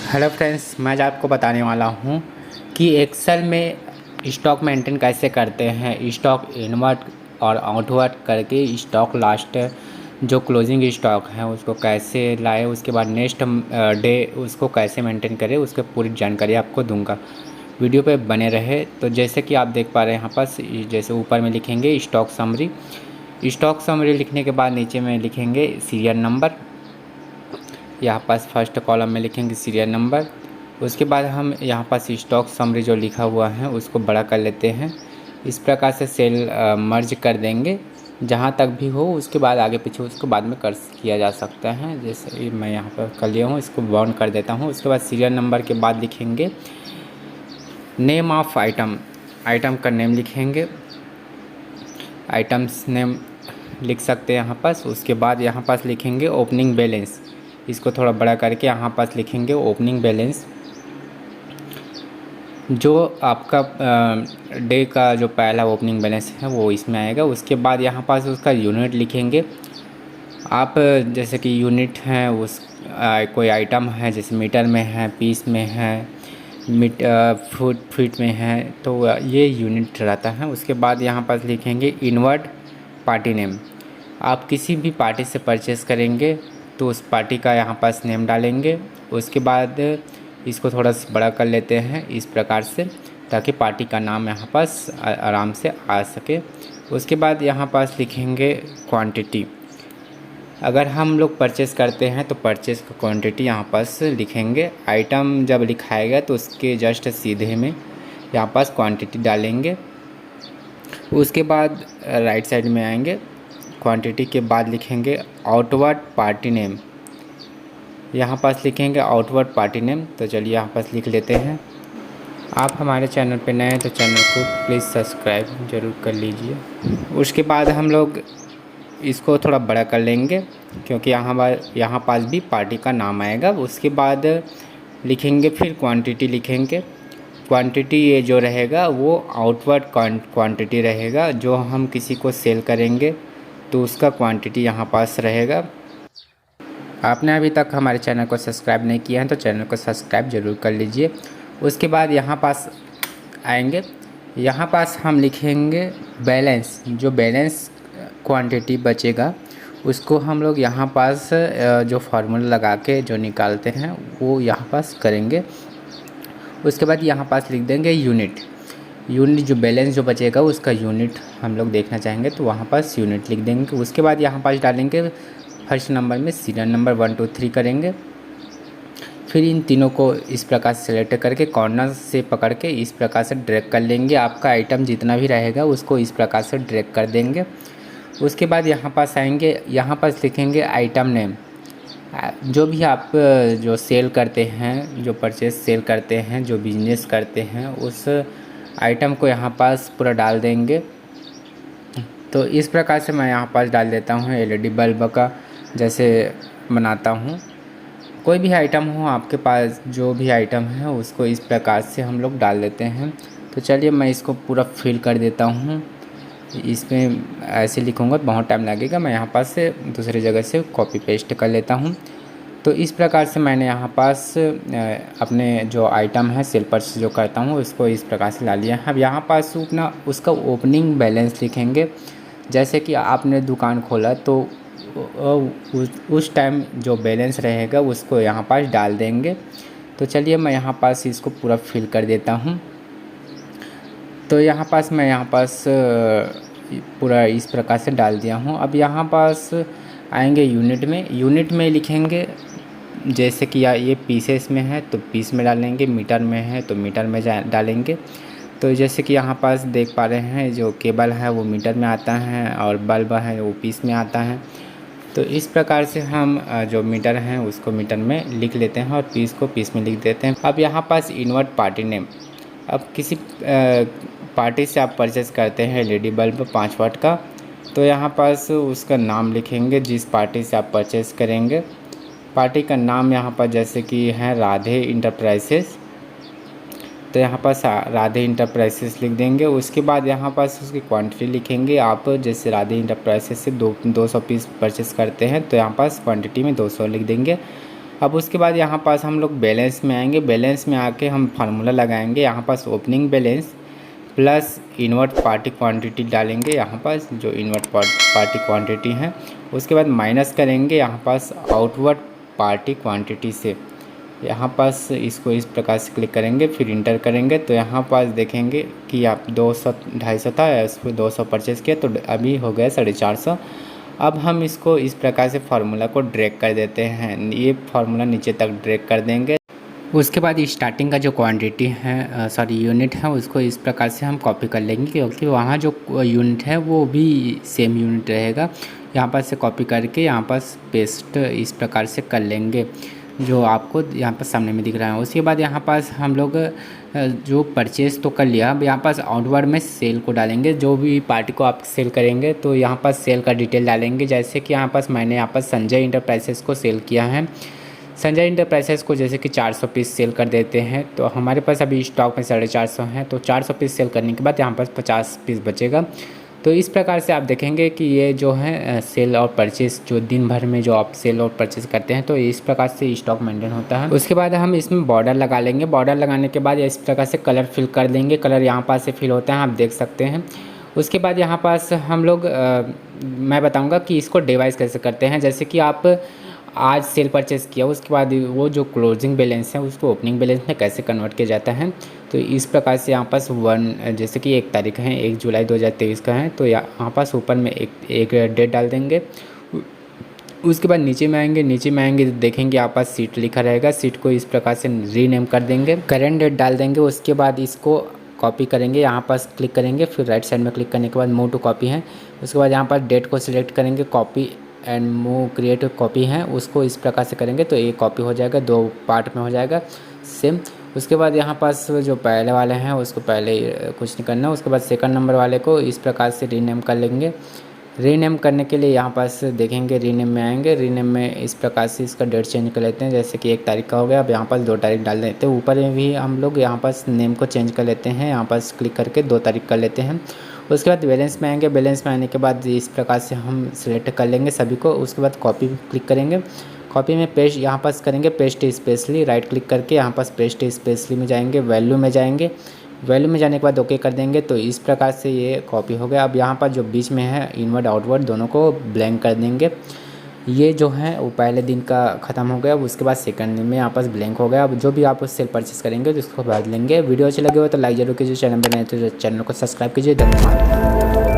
Hello friends, मैं आज आपको बताने वाला हूँ कि एक्सेल में स्टॉक मेंटेन कैसे करते हैं। स्टॉक इनवर्ट और आउटवर्ट करके स्टॉक लास्ट जो क्लोजिंग स्टॉक है उसको कैसे लाए, उसके बाद नेक्स्ट डे उसको कैसे मेंटेन करें, उसके पूरी जानकारी आपको दूंगा। वीडियो पे बने रहे। तो जैसे कि आप देख पा रहे हैं यहाँ पास, जैसे ऊपर में लिखेंगे स्टॉक समरी। स्टॉक समरी लिखने के बाद नीचे में लिखेंगे सीरियल नंबर। यहाँ पास फर्स्ट कॉलम में लिखेंगे सीरियल नंबर। उसके बाद हम यहाँ पास स्टॉक समरी जो लिखा हुआ है उसको बड़ा कर लेते हैं। इस प्रकार से सेल मर्ज कर देंगे जहाँ तक भी हो, उसके बाद आगे पीछे उसको बाद में कर किया जा सकता है। जैसे मैं यहाँ पर कर लिया हूँ, इसको बाउंड कर देता हूँ। उसके बाद सीरियल नंबर के बाद लिखेंगे नेम ऑफ आइटम। आइटम का नेम लिखेंगे, आइटम्स नेम लिख सकते हैं यहाँ पास। उसके बाद यहाँ पास लिखेंगे ओपनिंग बैलेंस। इसको थोड़ा बड़ा करके यहाँ पास लिखेंगे ओपनिंग बैलेंस, जो आपका डे का जो पहला ओपनिंग बैलेंस है वो इसमें आएगा। उसके बाद यहाँ पास उसका यूनिट लिखेंगे। आप जैसे कि यूनिट है उस कोई आइटम है, जैसे मीटर में है, पीस में है, फीट में है, तो ये यूनिट रहता है। उसके बाद यहाँ पास लिखेंगे इनवर्ट पार्टी नेम। आप किसी भी पार्टी से परचेस करेंगे तो उस पार्टी का यहाँ पास नेम डालेंगे। उसके बाद इसको थोड़ा सा बड़ा कर लेते हैं इस प्रकार से, ताकि पार्टी का नाम यहाँ पास आराम से आ सके। उसके बाद यहाँ पास लिखेंगे क्वांटिटी। अगर हम लोग परचेस करते हैं तो परचेस का क्वांटिटी यहाँ पास लिखेंगे। आइटम जब लिखाएगा तो उसके जस्ट सीधे में यहाँ पास क्वांटिटी डालेंगे। उसके बाद राइट साइड में आएंगे, क्वांटिटी के बाद लिखेंगे आउटवर्ड पार्टी नेम। यहाँ पास लिखेंगे आउटवर्ड पार्टी नेम। तो चलिए यहाँ पास लिख लेते हैं। आप हमारे चैनल पे नए हैं तो चैनल को प्लीज़ सब्सक्राइब ज़रूर कर लीजिए। उसके बाद हम लोग इसको थोड़ा बड़ा कर लेंगे, क्योंकि यहाँ पास भी पार्टी का नाम आएगा। उसके बाद लिखेंगे फिर क्वांटिटी लिखेंगे। क्वांटिटी ये जो रहेगा वो आउटवर्ड क्वांटिटी रहेगा। जो हम किसी को सेल करेंगे तो उसका क्वांटिटी यहाँ पास रहेगा। आपने अभी तक हमारे चैनल को सब्सक्राइब नहीं किया है तो चैनल को सब्सक्राइब ज़रूर कर लीजिए। उसके बाद यहाँ पास आएंगे, यहाँ पास हम लिखेंगे बैलेंस। जो बैलेंस क्वांटिटी बचेगा उसको हम लोग यहाँ पास जो फार्मूला लगा के जो निकालते हैं वो यहाँ पास करेंगे। उसके बाद यहाँ पास लिख देंगे यूनिट। जो बैलेंस जो बचेगा उसका यूनिट हम लोग देखना चाहेंगे तो वहाँ पास यूनिट लिख देंगे। उसके बाद यहाँ पास डालेंगे फर्स्ट नंबर में सीरियल नंबर 1 2 3 करेंगे। फिर इन तीनों को इस प्रकार से सेलेक्ट करके कॉर्नर से पकड़ के इस प्रकार से ड्रैग कर लेंगे। आपका आइटम जितना भी रहेगा उसको इस प्रकार से ड्रैग कर देंगे। उसके बाद यहाँ पास आएंगे, यहाँ पास लिखेंगे आइटम नेम। जो भी आप जो सेल करते हैं, जो परचेस सेल करते हैं, जो बिजनेस करते हैं, उस आइटम को यहाँ पास पूरा डाल देंगे। तो इस प्रकार से मैं यहाँ पास डाल देता हूँ एलईडी बल्ब का जैसे बनाता हूँ। कोई भी आइटम हो आपके पास, जो भी आइटम है उसको इस प्रकार से हम लोग डाल देते हैं। तो चलिए मैं इसको पूरा फिल कर देता हूँ। इसमें ऐसे लिखूँगा बहुत टाइम लगेगा, मैं यहाँ पास से दूसरी जगह से कॉपी पेस्ट कर लेता हूँ। तो इस प्रकार से मैंने यहाँ पास अपने जो आइटम है सेल परचेस जो करता हूँ उसको इस प्रकार से ला लिया है। अब यहाँ पास अपना उसका ओपनिंग बैलेंस लिखेंगे। जैसे कि आपने दुकान खोला तो उस टाइम जो बैलेंस रहेगा उसको यहाँ पास डाल देंगे। तो चलिए मैं यहाँ पास इसको पूरा फिल कर देता हूँ। तो यहाँ पास मैं पूरा इस प्रकार से डाल दिया हूँ। अब यहाँ पास आएंगे यूनिट में। यूनिट में लिखेंगे, जैसे कि ये पीसेस में है तो पीस में डालेंगे, मीटर में है तो मीटर में डालेंगे। तो जैसे कि यहाँ पास देख पा रहे हैं, जो केबल है वो मीटर में आता है और बल्ब है वो पीस में आता है। तो इस प्रकार से हम जो मीटर हैं उसको मीटर में लिख लेते हैं और पीस को पीस में लिख देते हैं। अब यहाँ पास इनवर्ट पार्टी नेम। अब किसी पार्टी से आप परचेस करते हैं एलईडी बल्ब 5 वाट का, तो यहाँ पास उसका नाम लिखेंगे जिस पार्टी से आप परचेस करेंगे। पार्टी का नाम यहाँ पर जैसे कि है राधे इंटरप्राइजेस, तो यहाँ पास राधे इंटरप्राइजेस लिख देंगे। उसके बाद यहाँ पास उसकी क्वांटिटी लिखेंगे। आप जैसे राधे इंटरप्राइजेस से 200 पीस परचेस करते हैं तो यहाँ पास क्वांटिटी में 200 लिख देंगे। अब उसके बाद यहाँ पास हम लोग बैलेंस में आएंगे। बैलेंस में आके हम फार्मूला लगाएंगे। यहाँ पास opening balance plus inward party quantity डालेंगे, यहाँ पास जो इनवर्ट पार्टी क्वांटिटी है। उसके बाद माइनस करेंगे यहाँ पास आउटवर्ड पार्टी क्वांटिटी से। यहाँ पास इसको इस प्रकार से क्लिक करेंगे, फिर इंटर करेंगे तो यहाँ पास देखेंगे कि आप 200-250 था, इस पर 200 परचेज़ किया तो अभी हो गया 450। अब हम इसको इस प्रकार से फार्मूला को ड्रैग कर देते हैं। ये फार्मूला नीचे तक ड्रैग कर देंगे। उसके बाद स्टार्टिंग का जो क्वांटिटी है यूनिट है, उसको इस प्रकार से हम कॉपी कर लेंगे, क्योंकि वहाँ जो यूनिट है वो भी सेम यूनिट रहेगा। यहाँ पर से कॉपी करके यहाँ पर पेस्ट इस प्रकार से कर लेंगे, जो आपको यहाँ पर सामने में दिख रहा है। उसके बाद यहाँ पास हम लोग जो परचेज़ तो कर लिया, अब यहाँ पास आउटवर्ड में सेल को डालेंगे। जो भी पार्टी को आप सेल करेंगे तो यहाँ पास सेल का डिटेल डालेंगे। जैसे कि यहाँ पास मैंने यहाँ पास संजय इंटरप्राइजेस को सेल किया है। संजय इंटरप्राइजेस को जैसे कि 400 पीस सेल कर देते हैं, तो हमारे पास अभी स्टॉक में 450 हैं, तो 400 पीस सेल करने के बाद यहाँ पास 50 पीस बचेगा। तो इस प्रकार से आप देखेंगे कि ये जो है सेल और परचेस, जो दिन भर में जो आप सेल और परचेस करते हैं, तो इस प्रकार से स्टॉक मेंटेन होता है। उसके बाद हम इसमें बॉर्डर लगा लेंगे। बॉर्डर लगाने के बाद इस प्रकार से कलर फिल कर देंगे। कलर यहाँ पास से फिल होता है, आप देख सकते हैं। उसके बाद यहाँ पास हम लोग मैं बताऊँगा कि इसको डिवाइस कैसे करते हैं। जैसे कि आप आज सेल परचेज़ किया, उसके बाद वो जो क्लोजिंग बैलेंस है उसको ओपनिंग बैलेंस में कैसे कन्वर्ट किया जाता है, तो इस प्रकार से यहाँ पास जैसे कि 1 तारीख है, 1 जुलाई 2023 का है, तो यहाँ पास ऊपर में एक डेट डाल देंगे। उसके बाद नीचे में आएंगे तो देखेंगे यहाँ पास सीट लिखा रहेगा। सीट को इस प्रकार से रीनेम कर देंगे, करेंट डेट डाल देंगे। उसके बाद इसको कॉपी करेंगे, यहाँ पास क्लिक करेंगे, फिर राइट साइड में क्लिक करने के बाद मूव टू कॉपी है। उसके बाद यहाँ पास डेट को सिलेक्ट करेंगे, copy and move create copy है, उसको इस प्रकार से करेंगे तो एक कॉपी हो जाएगा, 2 पार्ट में हो जाएगा सेम। उसके बाद यहाँ पास जो पहले वाले हैं उसको पहले कुछ नहीं करना। उसके बाद सेकंड नंबर वाले को इस प्रकार से रीनेम कर लेंगे। रीनेम करने के लिए यहाँ पास देखेंगे, रीनेम में आएंगे। रीनेम में इस प्रकार से इसका डेट चेंज कर लेते हैं। जैसे कि 1 तारीख का हो गया, अब यहाँ पास 2 तारीख डाल देते हैं। ऊपर में भी हम लोग यहाँ पास नेम को चेंज कर लेते हैं, यहाँ पास क्लिक करके 2 तारीख कर लेते हैं। उसके बाद बैलेंस में आएंगे। बैलेंस में आने के बाद इस प्रकार से हम सिलेक्ट कर लेंगे सभी को। उसके बाद कॉपी क्लिक करेंगे, कॉपी में पेस्ट यहाँ पास करेंगे, पेस्ट स्पेशली, राइट क्लिक करके यहाँ पास पेस्ट स्पेशली में जाएंगे, वैल्यू में जाएंगे। वैल्यू में जाने के बाद ओके कर देंगे, तो इस प्रकार से ये कॉपी हो गया। अब यहाँ पर जो बीच में है इनवर्ड आउटवर्ड दोनों को ब्लैंक कर देंगे। ये जो है वो पहले दिन का ख़त्म हो गया। उसके बाद सेकंड दिन में यहाँ पास ब्लैंक हो गया। अब जो भी आप सेल परचेस करेंगे तो इसको भर लेंगे। वीडियो अच्छे लगे हो तो लाइक जरूर कीजिए, चैनल पर नए तो चैनल को सब्सक्राइब कीजिए। धन्यवाद।